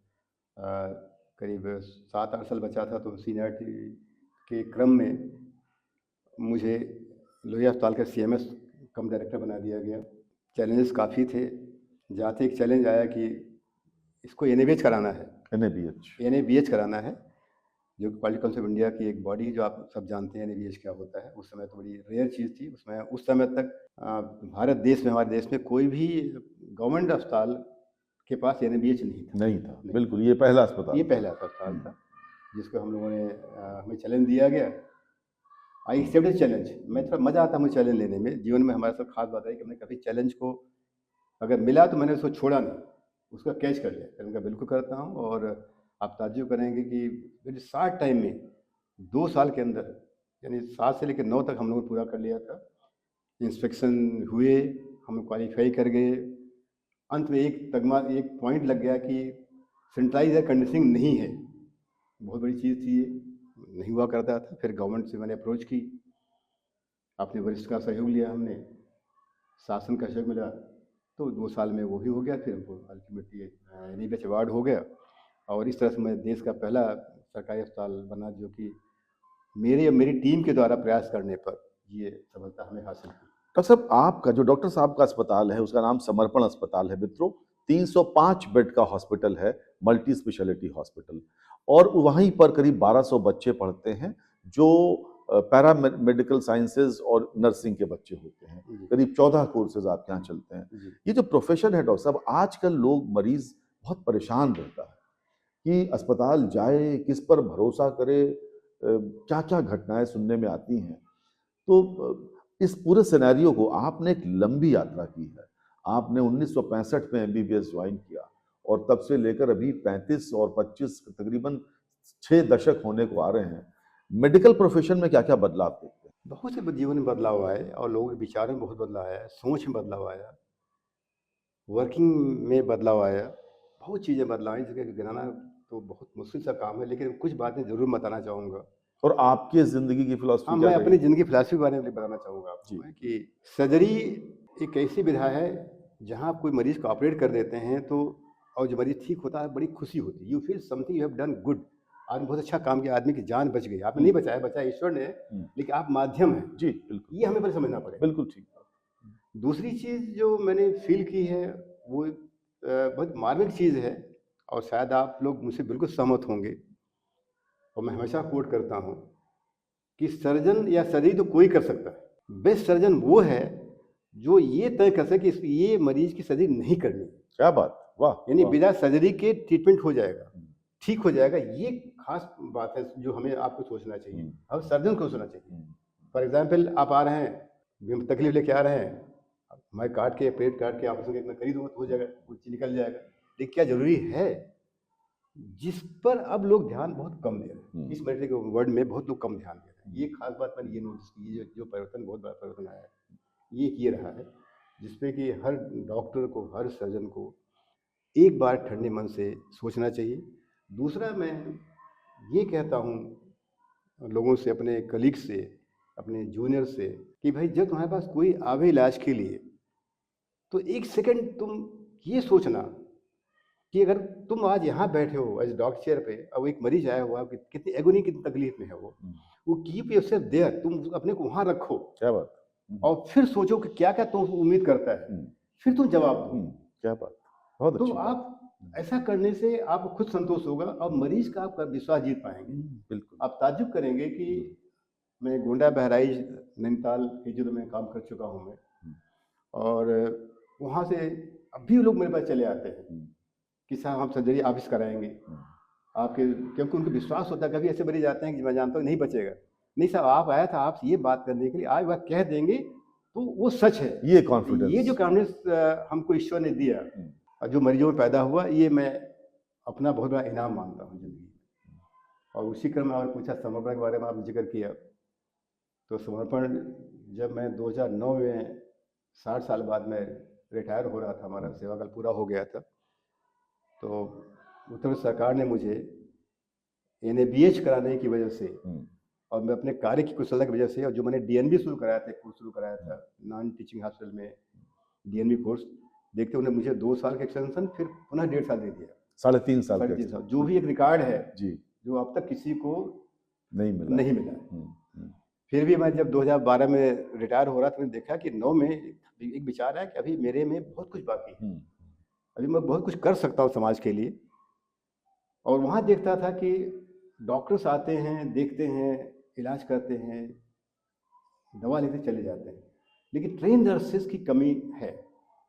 करीब 7-8 साल बचा था तो सीनियरिटी के क्रम में मुझे लोहिया अस्पताल का CMS कम डायरेक्टर बना दिया गया। चैलेंजेस काफ़ी थे। जाते एक चैलेंज आया कि इसको NABH कराना है। NABH कराना है, जो क्वालिटी काउंसिल ऑफ इंडिया की एक बॉडी, जो आप सब जानते हैं NABH क्या होता है। उस समय तो बड़ी रेयर चीज़ थी। उसमें उस समय तक भारत देश में, हमारे देश में कोई भी गवर्नमेंट अस्पताल के पास NABH नहीं था। बिल्कुल, ये पहला अस्पताल, ये पहला अस्पताल था जिसको हम लोगों ने, हमें चैलेंज दिया गया। I accept challenge. मैं थोड़ा मज़ा आता है मुझे चैलेंज लेने में। जीवन में हमारे साथ खास बात है कि हमने कभी चैलेंज को अगर मिला तो मैंने उसको छोड़ा नहीं, उसको कैच कर लिया। फिर उनका बिल्कुल करता हूँ। और आप ताज्जुब करेंगे कि मेरे शॉर्ट टाइम में 2 साल के अंदर, यानी 7 से लेकर 9 तक हम लोगों ने पूरा कर लिया था। इंस्पेक्शन हुए, हम क्वालिफाई कर गए। अंत में एक तगमा, एक पॉइंट लग गया कि सेंट्रलाइज एयर कंडीशनिंग नहीं है। बहुत बड़ी चीज़ थी ये, नहीं हुआ करता था। फिर गवर्नमेंट से मैंने अप्रोच की, अपने वरिष्ठ का सहयोग लिया हमने, शासन का सहयोग मिला, तो 2 साल में वो भी हो गया। फिर हमको अल्टीमेटली NABH अवार्ड हो गया। और इस तरह से मैं देश का पहला सरकारी अस्पताल बना, जो कि मेरे और मेरी टीम के द्वारा प्रयास करने पर ये सफलता हमें हासिल हुई। डॉक्टर साहब, आपका जो डॉक्टर साहब का अस्पताल है उसका नाम समर्पण अस्पताल है। मित्रों, 305 बेड का हॉस्पिटल है, मल्टी स्पेशलिटी हॉस्पिटल। और वहीं पर करीब 1200 बच्चे पढ़ते हैं जो पैरा मेडिकल साइंसेज और नर्सिंग के बच्चे होते हैं। करीब 14 कोर्सेज आपके यहाँ चलते हैं। ये जो प्रोफेशन है डॉक्टर साहब, आजकल लोग, मरीज बहुत परेशान रहता है कि अस्पताल जाए, किस पर भरोसा करे, क्या क्या घटनाएं सुनने में आती हैं। तो इस पूरे सिनेरियो को, आपने एक लंबी यात्रा की है। आपने 1965 में MBBS ज्वाइन किया और तब से लेकर अभी 35 और 25 तकरीबन 6 दशक होने को आ रहे हैं। मेडिकल प्रोफेशन में क्या क्या बदलाव देखते हैं? बहुत से जीवन में बदलाव आए और लोगों के विचार में बहुत बदलाव आया, सोच में बदलाव आया, वर्किंग में बदलाव आया, बहुत चीज़ें बदलाव आई जिसके गिनाना तो बहुत मुश्किल सा काम है, लेकिन कुछ बातें ज़रूर बताना चाहूँगा। और आपकी जिंदगी की फिलॉसफी हाँ, क्या मैं रही? अपनी ज़िंदगी फिलॉसफी के बारे में बताना चाहूँगा आपको मैं कि सर्जरी एक ऐसी विधा है जहाँ आप कोई मरीज़ को ऑपरेट कर देते हैं तो, और जो मरीज़ ठीक होता है, बड़ी खुशी होती है। You feel something you have done good. आदमी बहुत अच्छा काम किया, आदमी की जान बच गई। आपने नहीं बचाया, बचाया ईश्वर ने, लेकिन आप माध्यम हैं। जी बिल्कुल, ये हमें पहले समझना पड़ेगा। बिल्कुल ठीक। दूसरी चीज़ जो मैंने फील की है वो बहुत मार्मिक चीज़ है, और शायद आप लोग मुझसे बिल्कुल सहमत होंगे, और मैं हमेशा कोट करता हूँ कि सर्जन या सर्जरी तो कोई कर सकता है। बेस्ट सर्जन वो है जो ये तय कर सके कि ये मरीज की सर्जरी नहीं करनी। क्या बात, वाह। यानी बिना सर्जरी के ट्रीटमेंट हो जाएगा, ठीक हो जाएगा। ये खास बात है जो हमें आपको सोचना चाहिए, अब सर्जन को सोचना चाहिए। फॉर एग्जाम्पल, आप आ रहे हैं, तकलीफ लेके आ रहे हैं, मैं काट के, पेट काट के ऑपरेशन इतना करी दूंगा तो हो जाएगा, कुछ निकल जाएगा। लेकिन क्या जरूरी है, जिस पर अब लोग ध्यान बहुत कम दे रहे हैं। इस मेडिकल के वर्ड में बहुत लोग कम ध्यान दे रहे हैं। ये खास बात मैंने ये नोटिस की, जो परिवर्तन, बहुत बड़ा परिवर्तन आया है, ये रहा है जिसपे कि हर डॉक्टर को, हर सर्जन को एक बार ठंडे मन से सोचना चाहिए। दूसरा मैं ये कहता हूँ लोगों से, अपने कलीग से, अपने जूनियर से, कि भाई जब तुम्हारे पास कोई आवे इलाज के लिए, तो एक सेकंड तुम ये सोचना कि अगर तुम आज यहाँ बैठे हो एज डॉक्टर चेयर पे, और एक मरीज आया हुआ कि कितनी एगोनी, कितनी तकलीफ में है वो कीप योरसेल्फ देयर, तुम अपने को वहाँ रखो क्या बात। और फिर सोचो कि क्या क्या तुम उम्मीद करता है, फिर तुम जवाब दो। क्या बात, बहुत तो अच्छी बात। आप ऐसा करने से आपको खुद संतोष होगा और मरीज का आपका विश्वास जीत पाएंगे। बिल्कुल। आप ताज्जुब करेंगे कि मैं गोंडा, बहराइच, नैनीताल के जिलों में काम कर चुका हूँ मैं, और वहाँ से अभी लोग मेरे पास चले आते हैं कि साहब हम सर्जरी ऑफिस कराएंगे आपके, क्योंकि उनको विश्वास होता है। कभी ऐसे मरीज आते हैं कि मैं जानता हूँ नहीं बचेगा, नहीं साहब आप आया था आपसे ये बात करने के लिए, आज बात कह देंगे तो वो सच है। ये कॉन्फिडेंस, ये जो कॉन्फिडेंस हमको ईश्वर ने दिया और जो मरीजों में पैदा हुआ, ये मैं अपना बहुत बड़ा इनाम मानता हूँ जिंदगी। और उसी क्रम में और पूछा समर्पण के बारे में, आपने जिक्र किया, तो समर्पण जब मैं 2009 में 60 साल बाद में रिटायर हो रहा था, हमारा सेवाकाल पूरा हो गया था, तो उत्तर प्रदेश सरकार ने मुझे NABH कराने की वजह से और मैं अपने कार्य की कुशलता की वजह से, और जो मैंने DNB शुरू कराया था, कोर्स शुरू कराया था नॉन टीचिंग हॉस्पिटल में DNB कोर्स, देखते उन्हें मुझे 2 साल का एक्सटेंशन, फिर पुनः 1.5 साल दे दिया, 3.5 साल का 3.5 साल, जो भी एक रिकॉर्ड है जी, जो अब तक किसी को नहीं मिला। फिर भी मैं जब 2012 में रिटायर हो रहा था, मैंने देखा कि 9 में एक विचार है कि अभी मेरे में बहुत कुछ बाकी है, अभी मैं बहुत कुछ कर सकता हूँ समाज के लिए। और वहाँ देखता था कि डॉक्टर्स आते हैं, देखते हैं, इलाज करते हैं, दवा लेते चले जाते हैं, लेकिन ट्रेन नर्सेज की कमी है,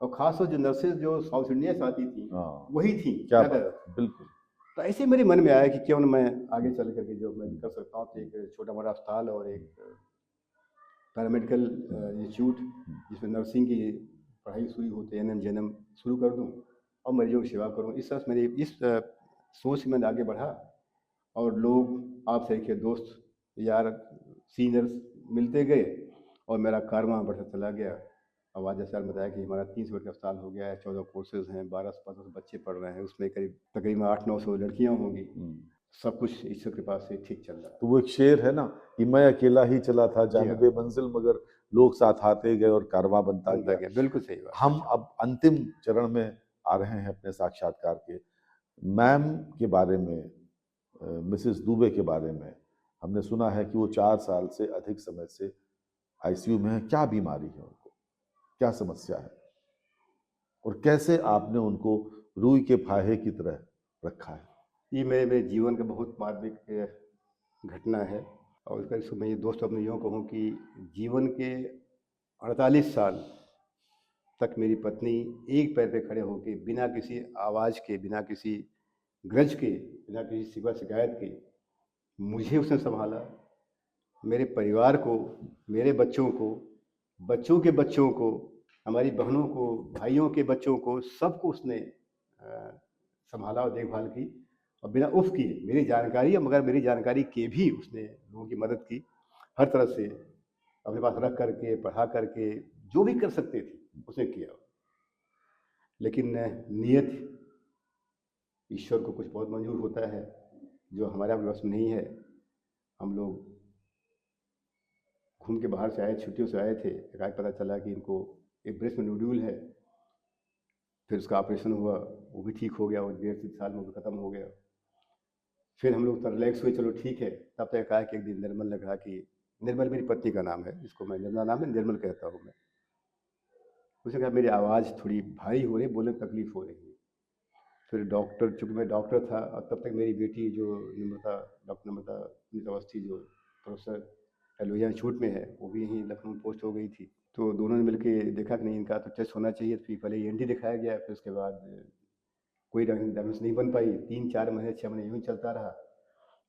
और खासतौर जो नर्सेज जो साउथ इंडिया से आती थी वही थी ज़्यादा। बिल्कुल। तो ऐसे मेरे मन में आया कि क्यों न मैं आगे चल करके जो मैं कर सकता हूँ, तो एक छोटा मोटा अस्पताल और एक पैरामेडिकल इंस्टीट्यूट जिसमें नर्सिंग की पढ़ाई शुरू होती है, NM JNM शुरू कर दूँ और मरीजों की सेवा करूँ। इस तरह से मेरी इस सोच से मैंने आगे बढ़ा, और लोग आप सही के दोस्त यार सीनियर्स मिलते गए और मेरा कारवां बढ़ता चला गया। अब आज जैसा बताया कि हमारा 300 बेड का अस्पताल हो गया है, 14 कोर्सेज हैं, 1200 बच्चे पढ़ रहे हैं, उसमें करीब तकरीबन 800-900 लड़कियां होंगी। सब कुछ ईश्वर की कृपा से ठीक चल रहा है। तो वो एक शेर है ना कि मैं अकेला ही चला था जानबे मंजिल, मगर लोग साथ आते गए और कारवां बनता गया। बिल्कुल सही बात। हम अब अंतिम चरण में आ रहे हैं अपने साक्षात्कार के। मैम के बारे में, मिसेस दुबे के बारे में हमने सुना है कि वो 4 साल से अधिक समय से ICU में है। क्या बीमारी है उनको, क्या समस्या है, और कैसे आपने उनको रूई के फाहे की तरह रखा है? ये मेरे जीवन का बहुत मार्मिक घटना है, और उसका मैं ये दोस्त अपने यूँ कहूँ कि जीवन के 48 साल तक मेरी पत्नी एक पैर पे खड़े होकर, बिना किसी आवाज़ के, बिना किसी ग्रज के, बिना किसी शिकवा शिकायत के मुझे उसने संभाला, मेरे परिवार को, मेरे बच्चों को, बच्चों के बच्चों को, हमारी बहनों को, भाइयों के बच्चों को, सबको उसने संभाला और देखभाल की, और बिना उफ की मेरी जानकारी, मगर मेरी जानकारी के भी उसने लोगों की मदद की, हर तरह से अपने पास रख करके, पढ़ा करके, जो भी कर सकते थे उसने किया। लेकिन नियत ईश्वर को कुछ बहुत मंजूर होता है जो हमारे बस में नहीं है। हम लोग घूम के बाहर से आए, छुट्टियों से आए थे, एकाएक पता चला कि इनको एक ब्रेस्ट में नोड्यूल है, फिर उसका ऑपरेशन हुआ, वो भी ठीक हो गया, वो 1.5 साल में वो ख़त्म हो गया। फिर हम लोग रिलैक्स हुए, चलो ठीक है। तब तक कहा कि एक दिन निर्मल ने कहा कि, निर्मल मेरी पत्नी का नाम है, इसको मैं निर्मला नाम है, निर्मल कहता हूँ मैं, उसने कहा मेरी आवाज़ थोड़ी भारी हो रही, बोलने में तकलीफ़ हो रही है। फिर डॉक्टर, चूँकि मैं डॉक्टर था, और तब तक मेरी बेटी जो नम्रता, डॉक्टर नम्रता अवस्थी जो प्रोफेसर एलोया इंस्टीट्यूट में है, वो भी यहीं लखनऊ में पोस्ट हो गई थी। तो दोनों ने मिलकर देखा कि नहीं, इनका तो टेस्ट होना चाहिए। फिर पहले ENT दिखाया गया, फिर उसके बाद कोई डायग्नोसिस नहीं बन पाई। 3-4 महीने 6 महीने यूँ ही चलता रहा।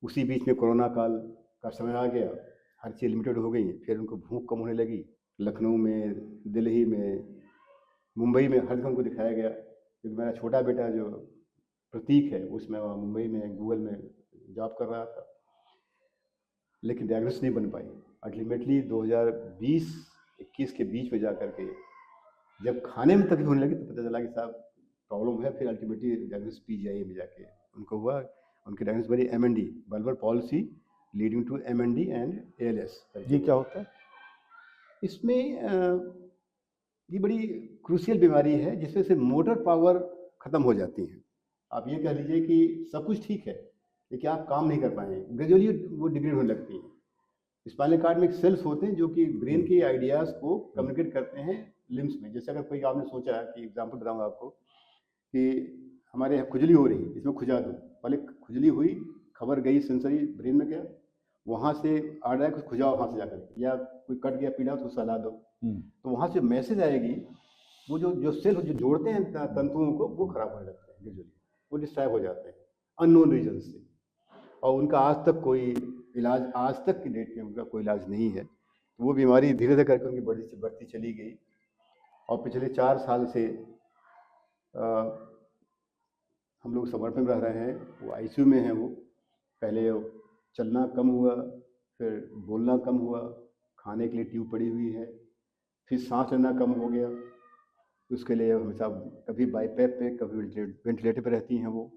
उसी बीच में कोरोना काल का समय आ गया, हर चीज़ लिमिटेड हो गई। फिर उनको भूख कम होने लगी। लखनऊ में, दिल्ली में, मुंबई में हर जगह उनको दिखाया गया, क्योंकि मेरा छोटा बेटा जो प्रतीक है उसमें वहाँ मुंबई में गूगल में जॉब कर रहा था, लेकिन डायग्नोसिस नहीं बन पाई। अल्टीमेटली 2020-21 के बीच में जा कर के जब खाने में तकलीफ होने लगी, तो पता चला कि साहब प्रॉब्लम है, फिर अल्टीमेटली डायग्नोसिस पीजीआई में जाके उनको हुआ। उनकी डायग्नोसिस बड़ी MND, bulbar palsy leading to MND and ALS. ये क्या होता है? इसमें ये बड़ी क्रूशियल बीमारी है जिसमें से मोटर पावर खत्म हो जाती है। आप ये कह लीजिए कि सब कुछ ठीक है लेकिन आप काम नहीं कर पाएंगे, ग्रेजुअली वो डिग्रेड होने लगती हैं। स्पाइनल कार्ड में एक सेल्स होते हैं जो कि ब्रेन के आइडियाज़ को कम्युनिकेट करते हैं लिम्स में। जैसे अगर कोई आपने सोचा कि एग्जांपल बताऊंगा आपको कि हमारे यहाँ खुजली हो रही है, इसमें खुजा दो, पहले खुजली हुई, खबर गई सेंसरी ब्रेन में, गया वहाँ से आ रहा है कुछ खुजाओ वहाँ से जाकर, या कोई कट गया पीड़ा तो सला दो, तो वहाँ से मैसेज आएगी। वो जो जो सेल जो जोड़ते हैं तंतुओं को, वो खराब होने लगते हैं ग्रेजुअली, वो डिस्ट्रॉय हो जाते हैं अननोन रीजन से, और उनका आज तक कोई इलाज, आज तक की डेट में उनका कोई इलाज नहीं है। तो वो बीमारी धीरे धीरे करके उनकी बढ़ती चली गई, और पिछले 4 साल से हम लोग समर्पण में रह रहे हैं। वो आईसीयू में हैं। वो पहले चलना कम हुआ, फिर बोलना कम हुआ, खाने के लिए ट्यूब पड़ी हुई है, फिर सांस लेना कम हो गया। उसके लिए हमेशा कभी बाईपैप पे, कभी वेंटिलेटर पे रहती हैं वो।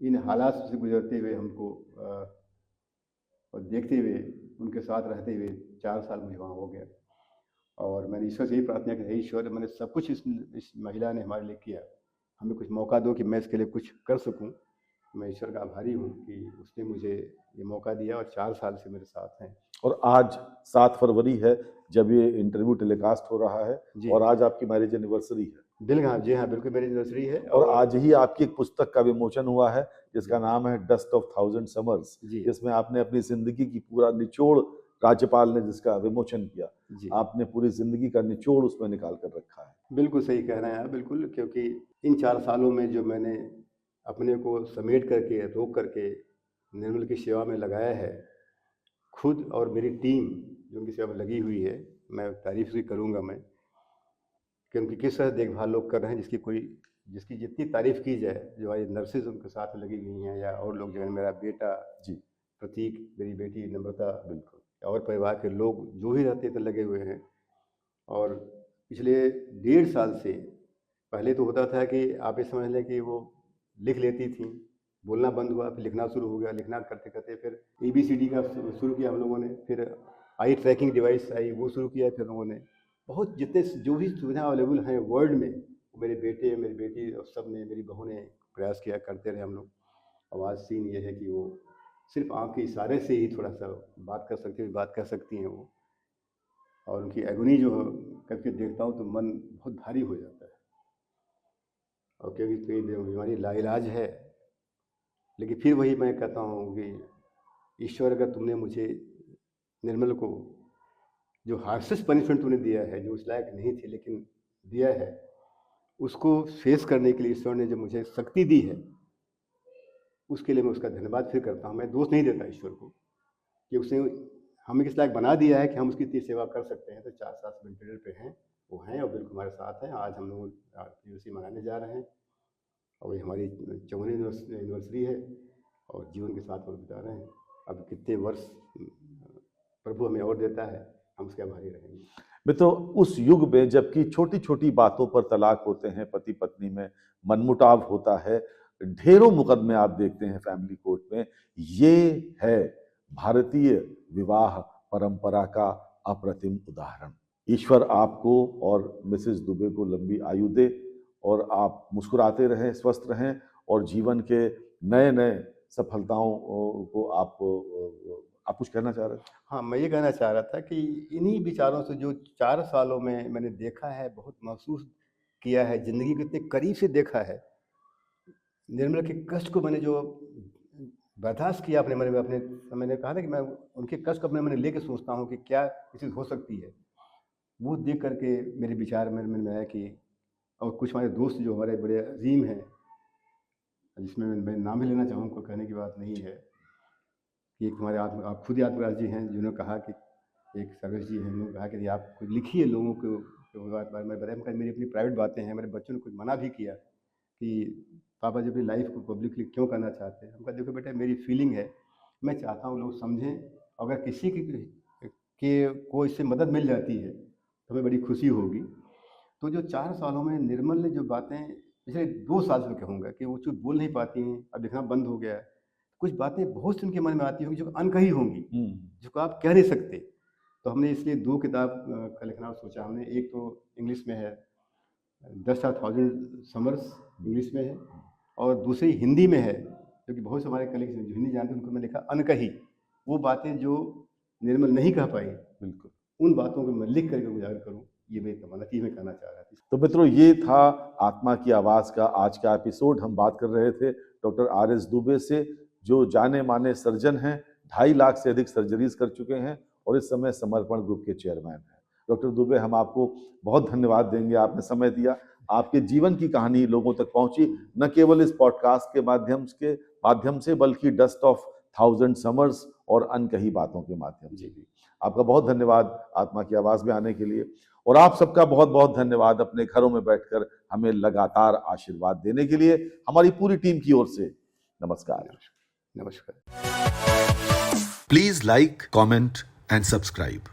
इन हालात से गुजरते हुए हमको और देखते हुए, उनके साथ रहते हुए 4 साल मुझे वहाँ हो गया। और मैंने ईश्वर से यही प्रार्थना की, हे ईश्वर, मैंने सब कुछ इस महिला ने हमारे लिए किया, हमें कुछ मौका दो कि मैं इसके लिए कुछ कर सकूं। मैं ईश्वर का आभारी हूं कि उसने मुझे ये मौका दिया और 4 साल से मेरे साथ हैं। और आज 7 फरवरी है जब ये इंटरव्यू टेलीकास्ट हो रहा है, और आज आपकी मैरिज एनिवर्सरी है। बिल्कुल, जी हाँ, बिल्कुल मेरी एनिवर्सरी है। और आज ही आपकी एक पुस्तक का विमोचन हुआ है जिसका नाम है डस्ट ऑफ थाउजेंड समर्स, जिसमें आपने अपनी जिंदगी की पूरा निचोड़, राज्यपाल ने जिसका विमोचन किया, आपने पूरी जिंदगी का निचोड़ उसमें निकाल कर रखा है। बिल्कुल सही कह रहे हैं आप, बिल्कुल, क्योंकि इन 4 सालों में जो मैंने अपने को समेट करके, रोक करके निर्मल की सेवा में लगाया है, खुद और मेरी टीम जो उनकी सेवा में लगी हुई है, मैं तारीफ भी करूँगा मैं कि उनकी किस तरह देखभाल लोग कर रहे हैं, जिसकी जितनी तारीफ की जाए। जो हमारी नर्सेज उनके साथ लगी हुई हैं, या और लोग जो है, मेरा बेटा जी प्रतीक, मेरी बेटी नम्रता, बिल्कुल, और परिवार के लोग जो भी रहते थे लगे हुए हैं। और पिछले 1.5 साल से, पहले तो होता था कि आप ये समझ लें कि वो लिख लेती थी, बोलना बंद हुआ, फिर लिखना शुरू हो गया, लिखना करते करते फिर ABCD का शुरू किया हम लोगों ने, फिर आई ट्रैकिंग डिवाइस आई, वो शुरू किया फिर लोगों ने। बहुत जितने जो भी सुविधाएं अवेलेबल हैं वर्ल्ड में, मेरे बेटे, मेरी बेटी और सब ने, मेरी बहू ने प्रयास किया, करते रहे हम लोग। अब आज सीन ये है कि वो सिर्फ आँख के इशारे से ही थोड़ा सा बात कर सकती हैं वो, और उनकी एगोनी जो करके देखता हूँ तो मन बहुत भारी हो जाता है। और क्योंकि कई बीमारी लाइलाज है, लेकिन फिर वही मैं कहता हूँ कि ईश्वर, अगर तुमने मुझे, निर्मल को, जो हार्शेस्ट पनिशमेंट तूने दिया है, जो उस लायक नहीं थी लेकिन दिया है, उसको फेस करने के लिए ईश्वर ने जो मुझे शक्ति दी है, उसके लिए मैं उसका धन्यवाद फिर करता हूँ। मैं दोष नहीं देता ईश्वर को कि उसने हमें किस लायक बना दिया है कि हम उसकी इतनी सेवा कर सकते हैं। तो 4 साल से वेंटिलेटर पे हैं, वो हैं और बिल्कुल हमारे साथ हैं। आज हम लोग एनिवर्सरी मनाने जा रहे हैं, और ये हमारी 54वीं एनिवर्सरी है, और जीवन के साथ वो बिता रहे हैं। अब कितने वर्ष प्रभु हमें और देता है, हम उसके आभारी रहेंगे। मित्रों, उस युग में जबकि छोटी छोटी बातों पर तलाक होते हैं, पति पत्नी में मनमुटाव होता है, ढेरों मुकदमे आप देखते हैं फैमिली कोर्ट में, ये है भारतीय विवाह परंपरा का अप्रतिम उदाहरण। ईश्वर आपको और मिसेस दुबे को लंबी आयु दे, और आप मुस्कुराते रहें, स्वस्थ रहें, और जीवन के नए नए सफलताओं को आप कुछ कहना चाह रहे थे? हाँ, मैं ये कहना चाह रहा था कि इन्हीं विचारों से जो 4 सालों में मैंने देखा है, बहुत महसूस किया है, ज़िंदगी को इतने करीब से देखा है, निर्मल के कष्ट को मैंने जो बर्दाश्त किया अपने मन में, मैंने कहा था कि मैं उनके कष्ट को अपने मन में लेके सोचता हूँ कि क्या चीज़ हो सकती है। वो देख करके मेरे विचार मेरे मन में आया कि, और कुछ हमारे दोस्त जो हमारे बड़े अजीम हैं, जिसमें मैं नाम भी लेना चाहूँगा, कहने की बात नहीं है, कि एक हमारे आप खुद यादवराज जी हैं, जिन्होंने कहा कि, एक सर्वेश जी हैं, उन्होंने कहा कि आप कुछ लिखिए लोगों को बारे में बताया। मेरी अपनी प्राइवेट बातें हैं, मेरे बच्चों ने कुछ मना भी किया कि पापा जी अपनी लाइफ को पब्लिकली क्यों करना चाहते हैं। हम कहा, देखो बेटा, मेरी फीलिंग है, मैं चाहता हूँ लोग समझें, अगर किसी को इससे मदद मिल जाती है तो हमें बड़ी खुशी होगी। तो जो 4 सालों में निर्मल ने जो बातें पिछले 2 साल से मैं कहूँगा कि वो चूँकि बोल नहीं पाती हैं, अब लिखना बंद हो गया है। कुछ बातें बहुत सी उनके मन में आती होंगी जो अनकही होंगी, जिसको आप कह नहीं सकते। तो हमने इसलिए 2 किताब का लिखना सोचा हमने। एक तो इंग्लिश में है, 10,000 समर्स इंग्लिश में है, और दूसरी हिंदी में है, क्योंकि बहुत से हमारे कलीग्स हैं जो हिंदी जानते हैं, उनको मैं लिखा अनकही। वो बातें जो निर्मल नहीं कह पाई, बिल्कुल। उन बातों को मैं लिख करके उजागर करूँ, ये मेरी तमन्ना थी, मैं कहना चाह रहा था। तो मित्रों, ये था आत्मा की आवाज का आज का एपिसोड। हम बात कर रहे थे डॉक्टर आर.एस. दुबे से, जो जाने माने सर्जन हैं, 2.5 लाख से अधिक सर्जरीज कर चुके हैं और इस समय समर्पण ग्रुप के चेयरमैन हैं। डॉक्टर दुबे, हम आपको बहुत धन्यवाद देंगे, आपने समय दिया, आपके जीवन की कहानी लोगों तक पहुंची, न केवल इस पॉडकास्ट के माध्यम से बल्कि डस्ट ऑफ 1000 समर्स और अनकही बातों के माध्यम से भी। आपका बहुत धन्यवाद आत्मा की आवाज में आने के लिए, और आप सबका बहुत बहुत धन्यवाद अपने घरों में बैठकर हमें लगातार आशीर्वाद देने के लिए। हमारी पूरी टीम की ओर से नमस्कार। नमस्कार। Please like, comment and subscribe.